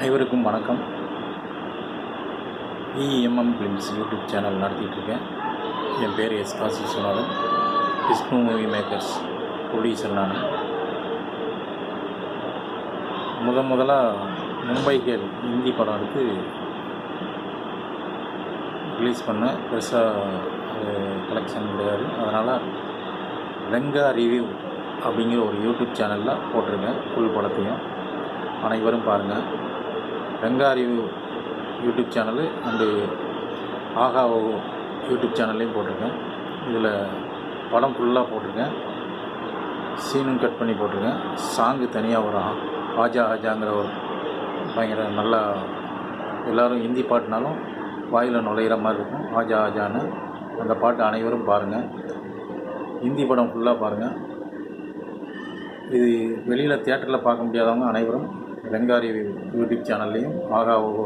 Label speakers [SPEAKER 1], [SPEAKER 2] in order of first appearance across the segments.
[SPEAKER 1] அனைவருக்கும் வணக்கம். EMM films YouTube channel நடத்திட்டுருக்கேன். என் பேர் S Kasi Viswanathan. Vishnu movie makers producer நான். முதலாக மும்பை கேர்ள் ஹிந்தி படம் எடுத்து ரிலீஸ் பண்ண பெருசாக கலெக்ஷன் கிடையாது. அதனால் ரெங்கா ரிவ்யூ அப்படிங்கிற ஒரு யூடியூப் சேனலில் போட்டிருக்கேன். ஃபுல் படத்தையும் அனைவரும் பாருங்கள். Renga review YouTube channel and ஆகா ஓஹோ யூடியூப் சேனல்லையும் போட்டிருக்கேன். இதில் படம் ஃபுல்லாக போட்டிருக்கேன். சீனும் கட் பண்ணி போட்டிருக்கேன். சாங்கு தனியாக வரும். ஆஜா ஆஜாங்கிற ஒரு பயங்கர நல்லா, எல்லோரும் ஹிந்தி பாட்டுனாலும் வாயில் நுழையிற மாதிரி இருக்கும். ஆஜா ஆஜான்னு அந்த பாட்டு அனைவரும் பாருங்கள். ஹிந்தி படம் ஃபுல்லாக பாருங்கள். இது வெளியில் தியேட்டரில் பார்க்க முடியாதவங்க அனைவரும் ரெங்கா ரிவ்யூ யூடியூப் சேனல்லையும் ஆகா ஓஹோ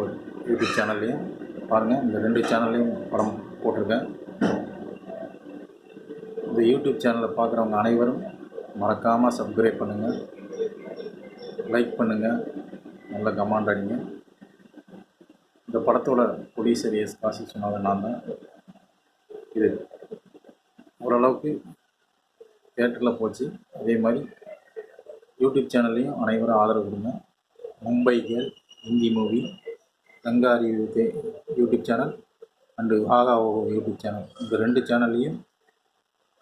[SPEAKER 1] யூடியூப் சேனல்லையும் பாருங்கள். இந்த 2 சேனல்லையும் படம் போட்டிருக்கேன். இந்த யூடியூப் சேனலை பார்க்குறவங்க அனைவரும் மறக்காமல் சப்ஸ்கிரைப் பண்ணுங்கள், லைக் பண்ணுங்கள், நல்ல கமெண்ட் அடிங்க. இந்த படத்தோட ப்ரொடியூசர் எஸ் காசி விஸ்வநாதன் நான் தான். இது ஓரளவுக்கு தியேட்டரில் போச்சு. அதே மாதிரி யூடியூப் சேனல்லையும் அனைவரும் ஆதரவு கொடுங்க. Mumbai girl Hindi movie, Renga review YouTube channel and ஆகா ஓஹோ யூடியூப் சேனல், இந்த 2 சேனல்லையும்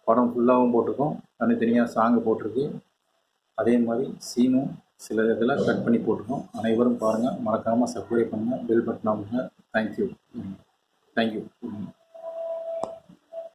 [SPEAKER 1] படம் ஃபுல்லாகவும் போட்டிருக்கோம். தனித்தனியாக சாங்கு போட்டிருக்கு. அதே மாதிரி சீனும் சில இதில் கட் பண்ணி போட்டிருக்கோம். அனைவரும் பாருங்கள். மறக்காமல் சப்ஸ்கிரைப் பண்ணுங்கள், பெல் பட்டன் அமுக்குங்க. தேங்க்யூ.